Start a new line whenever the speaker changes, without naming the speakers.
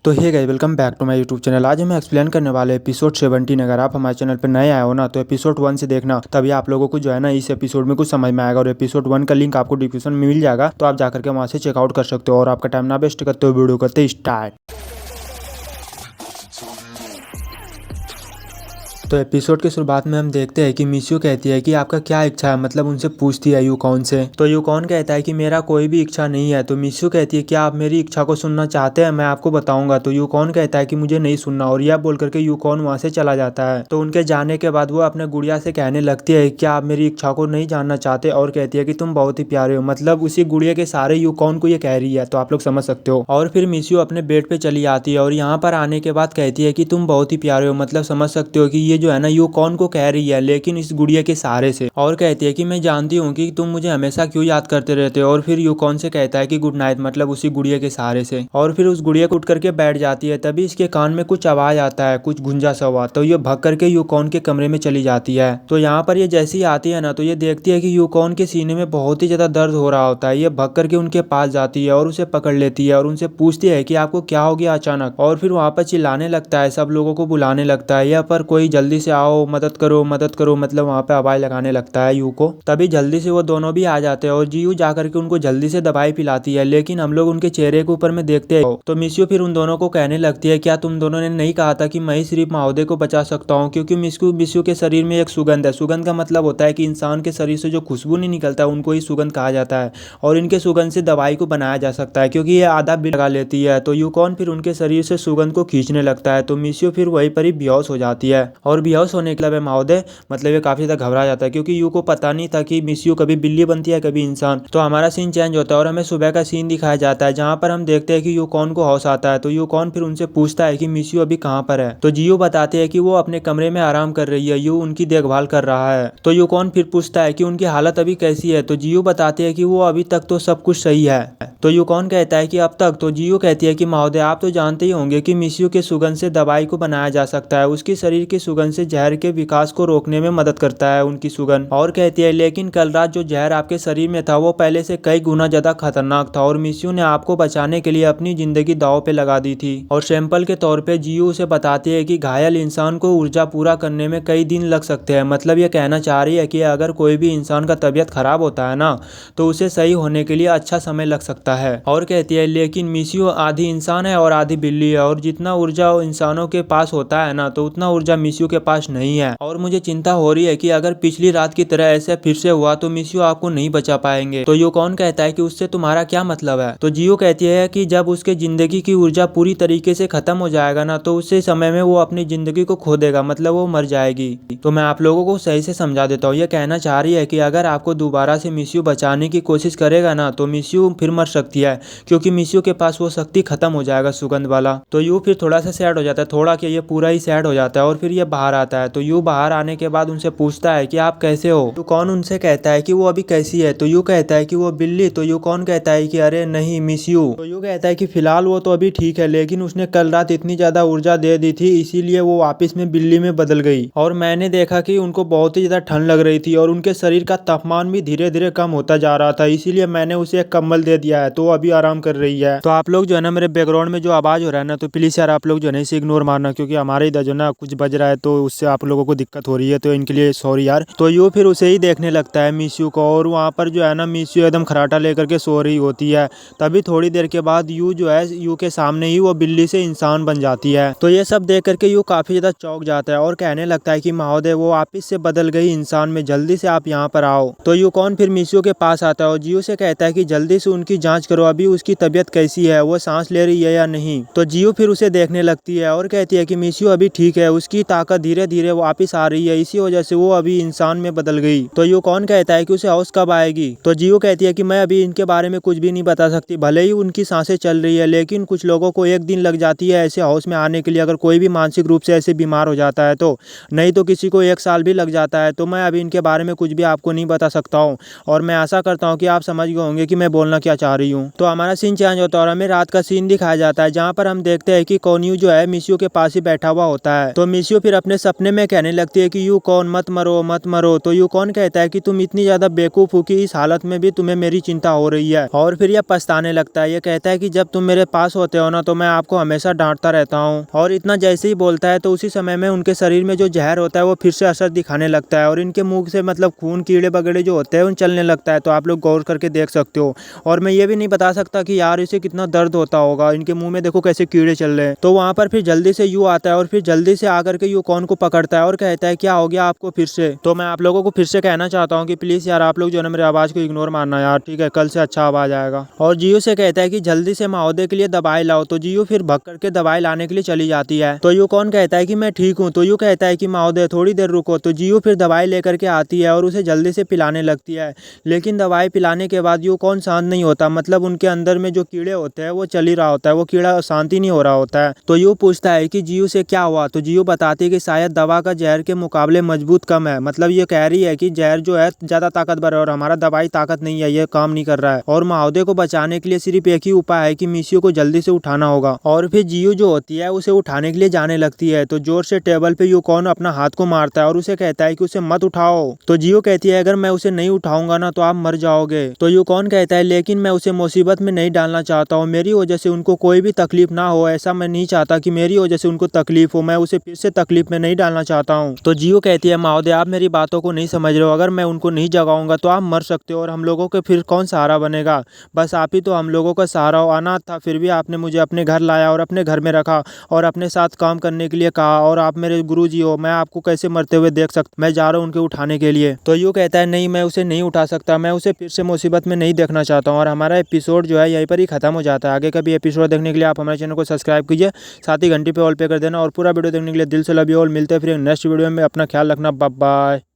तो hey guys, welcome back to my YouTube channel. आज हम एक्सप्लेन करने वाले एपिसोड 17। अगर आप हमारे चैनल पर नए आए हो ना तो एपिसोड 1 से देखना, तभी आप लोगों को जो है ना इस एपिसोड में कुछ समझ में आएगा। और एपिसोड 1 का लिंक आपको डिस्क्रिप्शन में मिल जाएगा, तो आप जाकर के वहाँ से चेकआउट कर सकते हो। और आपका टाइम ना वेस्ट करते हो, वीडियो करते स्टार्ट। तो एपिसोड की शुरुआत में हम देखते हैं कि मिस्यू कहती है कि आपका क्या इच्छा है, मतलब उनसे पूछती है यूकॉन से। तो यूकॉन कहता है कि मेरा कोई भी इच्छा नहीं है। तो मिस्यू कहती है कि आप मेरी इच्छा को सुनना चाहते हैं, मैं आपको बताऊंगा। तो यूकॉन कहता है कि मुझे नहीं सुनना, और यह बोल करके यूकॉन वहां से चला जाता है। तो उनके जाने के बाद वो अपने गुड़िया से कहने लगती है कि आप मेरी इच्छा को नहीं जानना चाहते, और कहती है कि तुम बहुत ही प्यारे हो। मतलब उसी गुड़िया के सारे यूकॉन को ये कह रही है, तो आप लोग समझ सकते हो। और फिर मिस्यू अपने बेड पे चली आती है, और यहाँ पर आने के बाद कहती है कि तुम बहुत ही प्यारे हो। मतलब समझ सकते हो कि ये जो है ना यूकॉन को कह रही है, लेकिन इस गुड़िया के सहारे से। और कहती है कि मैं जानती हूँ कि तुम मुझे हमेशा क्यों याद करते रहते हो। और फिर यूकॉन से कहता है कि गुड नाइट, मतलब उसी गुड़िया के सहारे से। और फिर उस गुड़िया को उठ करके बैठ जाती है। तभी इसके कान में कुछ आवाज आता है, कुछ गुंजा सा हुआ। तो ये भग करके यूकॉन के कमरे में चली जाती है। तो यहाँ पर ये जैसी ही आती है ना, तो ये देखती है कि यूकॉन के सीने में बहुत ही ज्यादा दर्द हो रहा होता है। ये भग करके उनके पास जाती है और उसे पकड़ लेती है, और उनसे पूछती है कि आपको क्या हो गया अचानक। और फिर वहां पर चिल्लाने लगता है, सब लोगों को बुलाने लगता है, या पर कोई जल्दी से आओ, मदद करो मदद करो। मतलब वहां पे आवाज लगाने लगता है यू को। तभी जल्दी से वो दोनों भी आ जाते हैं, और जीयू जाकर के उनको जल्दी से दवाई पिलाती है। लेकिन हम लोग उनके चेहरे के ऊपर में देखते हैं तो मिस्यू फिर उन दोनों को कहने लगती है, क्या तुम दोनों ने नहीं कहा था कि मैं ही सिर्फ महोदय को बचा सकता हूँ? क्योंकि मिस्यू के शरीर में एक सुगंध है। सुगंध का मतलब होता है कि इंसान के शरीर से जो खुशबू नहीं निकलता उनको ही सुगंध कहा जाता है। और इनके सुगंध से दवाई को बनाया जा सकता है, क्योंकि ये आधा बिल लगा लेती है। तो यूकॉन फिर उनके शरीर से सुगंध को खींचने लगता है। तो मिस्यू फिर वहीं पर ही बेहोश हो जाती है। और बेहोश होने के लिए महोदय मतलब ये काफी ज्यादा घबरा जाता है, क्योंकि यू को पता नहीं था कि मिस्यू कभी बिल्ली बनती है कभी इंसान। तो हमारा सीन चेंज होता है और हमें सुबह का सीन दिखाया जाता है, जहाँ पर हम देखते हैं कि यूकॉन को होश आता है। तो यूकॉन फिर उनसे पूछता है कि मिस्यू अभी कहाँ पर है। तो जियो बताते हैं कि वो अपने कमरे में आराम कर रही है, यू उनकी देखभाल कर रहा है। तो यूकॉन फिर पूछता है कि उनकी हालत अभी कैसी है। तो जियो बताते हैं कि वो अभी तक तो सब कुछ सही है। तो यूकॉन कहता है कि अब तक। तो जियो कहती है कि महोदय आप तो जानते ही होंगे कि मिस्यू के सुगंध से दवाई को बनाया जा सकता है। उसकी शरीर की सुगंध से जहर के विकास को रोकने में मदद करता है उनकी सुगंध। और कहती है लेकिन कल रात जो जहर आपके शरीर में था वो पहले से कई गुना ज्यादा खतरनाक था, और मिस्यू ने आपको बचाने के लिए अपनी जिंदगी दांव पे लगा दी थी। और सैंपल के तौर पे जियो उसे बताती है कि घायल इंसान को ऊर्जा पूरा करने में कई दिन लग सकते हैं। मतलब ये कहना चाह रही है कि अगर कोई भी इंसान का तबीयत खराब होता है ना, तो उसे सही होने के लिए अच्छा समय लग सकता है। और कहती है लेकिन मिस्यू आधी इंसान है और आधी बिल्ली है, और जितना ऊर्जा इंसानों के पास होता है ना, तो उतना ऊर्जा मिस्यू के पास नहीं है। और मुझे चिंता हो रही है कि अगर पिछली रात की तरह ऐसे फिर से हुआ तो मिस्यू आपको नहीं बचा पाएंगे। तो यूकॉन कहता है कि उससे तुम्हारा क्या मतलब है। तो जियो कहती है कि जब उसके जिंदगी की ऊर्जा पूरी तरीके से खत्म हो जाएगा ना, तो उसी समय में वो अपनी जिंदगी को खो देगा, मतलब वो मर जाएगी। तो मैं आप लोगों को सही से समझा देता हूँ। ये कहना चाह रही है कि अगर आपको दोबारा से मिस्यू बचाने की कोशिश करेगा ना, तो मिस्यू फिर मर सकती है, क्योंकि मिस्यू के पास वो शक्ति खत्म हो जाएगा सुगंध वाला। तो यू फिर थोड़ा सा सैड हो जाता है, थोड़ा क्या ये पूरा ही सैड हो जाता है। और फिर ये बाहर आता है। तो यू बाहर आने के बाद उनसे पूछता है कि आप कैसे हो। तो कौन उनसे कहता है कि वो अभी कैसी है। तो यू कहता है कि वो बिल्ली। तो यू कौन कहता है कि अरे नहीं मिस्यू। तो यू कहता है कि फिलहाल वो तो अभी ठीक है, लेकिन उसने कल रात इतनी ज्यादा ऊर्जा दे दी थी, इसीलिए वो वापस में बिल्ली में बदल गई। और मैंने देखा कि उनको बहुत ही ज्यादा ठंड लग रही थी, और उनके शरीर का तापमान भी धीरे धीरे कम होता जा रहा था, इसीलिए मैंने उसे एक कंबल दे दिया है। तो वो अभी आराम कर रही है। तो आप लोग जो है ना मेरे बैकग्राउंड में जो आवाज हो रहा है ना, तो प्लीज यार आप लोग जो है इसे इग्नोर मारना, क्योंकि हमारे इधर जो ना कुछ बज रहा है, तो उससे आप लोगों को दिक्कत हो रही है, तो इनके लिए सॉरी यार। तो यू फिर उसे ही देखने लगता है मिस्यू को, और वहाँ पर जो है ना मिस्यू एकदम खराटा लेकर के सो रही होती है। तभी थोड़ी देर के बाद यू जो है यू के सामने ही वो बिल्ली से इंसान बन जाती है। तो ये सब देख करके यू काफी ज्यादा चौंक जाता है, और कहने लगता है कि महोदय वो वापिस से बदल गई इंसान में, जल्दी से आप यहाँ पर आओ। तो यूकॉन फिर मिस्यू के पास आता है और जियो से कहता है कि जल्दी से उनकी जांच करो, अभी उसकी तबीयत कैसी है, वो सांस ले रही है या नहीं। तो जियो फिर उसे देखने लगती है और कहती है कि मिस्यू अभी ठीक है, उसकी ताकत धीरे धीरे वापिस आ रही है, इसी वजह से वो अभी इंसान में बदल गई। तो यूकॉन कहता है कि उसे होश कब आएगी। तो जियो कहती है कि मैं अभी इनके बारे में कुछ भी नहीं बता सकती, भले ही उनकी सांसें चल रही है, लेकिन कुछ लोगों को एक दिन लग जाती है ऐसे होश में आने के लिए, अगर कोई भी मानसिक रूप से ऐसे बीमार हो जाता है तो, नहीं तो किसी को 1 साल भी लग जाता है। तो मैं अभी इनके बारे में कुछ भी आपको नहीं बता सकता हूँ, और मैं आशा करता हूँ कि आप समझ गए होंगे कि मैं बोलना क्या चाह रही हूँ। तो हमारा सीन चेंज होता है और हमें रात का सीन दिखाया जाता है, जहाँ पर हम देखते हैं कि कोन्यू जो है मिस्यू के पास ही बैठा हुआ होता है। तो मिस्यू फिर अपने अपने सपने में कहने लगती है कि यूकॉन मत मरो मत मरो। तो यूकॉन कहता है कि तुम इतनी ज्यादा बेवकूफ हो कि इस हालत में भी तुम्हें मेरी चिंता हो रही है। और फिर यह पछताने लगता है। ये कहता है कि जब तुम मेरे पास होते हो ना तो मैं आपको हमेशा डांटता रहता हूँ। और इतना जैसे ही बोलता है तो उसी समय में उनके शरीर में जो जहर होता है वो फिर से असर दिखाने लगता है और इनके मुंह से मतलब खून कीड़े वगैरह जो होते हैं उन चलने लगता है। तो आप लोग गौर करके देख सकते हो। और मैं ये भी नहीं बता सकता कि यार इसे कितना दर्द होता होगा। इनके मुंह में देखो कैसे कीड़े चल रहे हैं। तो वहां पर फिर जल्दी से यू आता है और फिर जल्दी से आकर के यूकॉन को पकड़ता है और कहता है क्या हो गया आपको फिर से। तो मैं आप लोगों को फिर से कहना चाहता हूँ कि प्लीज यार आप लोग जो है ना मेरी आवाज को इग्नोर मारना यार, ठीक है, कल से अच्छा आवाज आएगा। और जियो से कहता है कि जल्दी से महोदय के लिए दवाई लाओ। तो जियो फिर भग करके दवाई लाने के लिए चली जाती है। तो यूकॉन कहता है कि मैं ठीक हूँ। तो यू कहता है कि महोदय थोड़ी देर रुको। तो जियो फिर दवाई लेकर के आती है और उसे जल्दी से पिलाने लगती है। लेकिन दवाई पिलाने के बाद यूकॉन शांत नहीं होता। मतलब उनके अंदर में जो कीड़े होते हैं वो चल ही रहा होता है, वो कीड़ा शांति नहीं हो रहा होता है। तो यू पूछता है कि जियो से क्या हुआ। तो जियो बताती है कि शायद दवा का जहर के मुकाबले मजबूत कम है। मतलब ये कह रही है कि जहर जो है ज्यादा ताकतवर है और हमारा दवाई ताकत नहीं है, ये काम नहीं कर रहा है। और महोदय को बचाने के लिए सिर्फ एक ही उपाय है कि मिशियो को जल्दी से उठाना होगा। और फिर जियो जो होती है उसे उठाने के लिए जाने लगती है। तो जोर से टेबल पे यूकॉन अपना हाथ को मारता है और उसे कहता है कि उसे मत उठाओ। तो जियो कहती है अगर मैं उसे नहीं उठाऊंगा ना तो आप मर जाओगे। तो यूकॉन कहता है लेकिन मैं उसे मुसीबत में नहीं डालना चाहता हूँ, मेरी वजह से उनको कोई भी तकलीफ ना हो। ऐसा मैं नहीं चाहता कि मेरी वजह से उनको तकलीफ हो, मैं उसे फिर से तकलीफ में नहीं डालना चाहता हूँ। तो जियो कहती है महोदय आप मेरी बातों को नहीं समझ रहे हो, अगर मैं उनको नहीं जगाऊंगा तो आप मर सकते हो और हम लोगों के फिर कौन सहारा बनेगा। बस आप ही तो हम लोगों का सहारा हो। अनाथ था फिर भी आपने मुझे अपने घर लाया और अपने घर में रखा और अपने साथ काम करने के लिए कहा और आप मेरे गुरुजी हो, मैं आपको कैसे मरते हुए देख सकता, मैं जा रहा हूँ उनके उठाने के लिए। तो यूँ कहता है नहीं मैं उसे नहीं उठा सकता, मैं उसे फिर से मुसीबत में नहीं देखना चाहता हूँ। और हमारा एपिसोड जो है यहीं पर ही खत्म हो जाता है। आगे का भी एपिसोड देखने के लिए आप हमारे चैनल को सब्सक्राइब कीजिए, साथ ही घंटी पे ऑल पे कर देना और पूरा वीडियो देखने के लिए दिल से लव यू ऑल। मिलते हैं फिर नेक्स्ट वीडियो में, अपना ख्याल रखना, बाय बाय।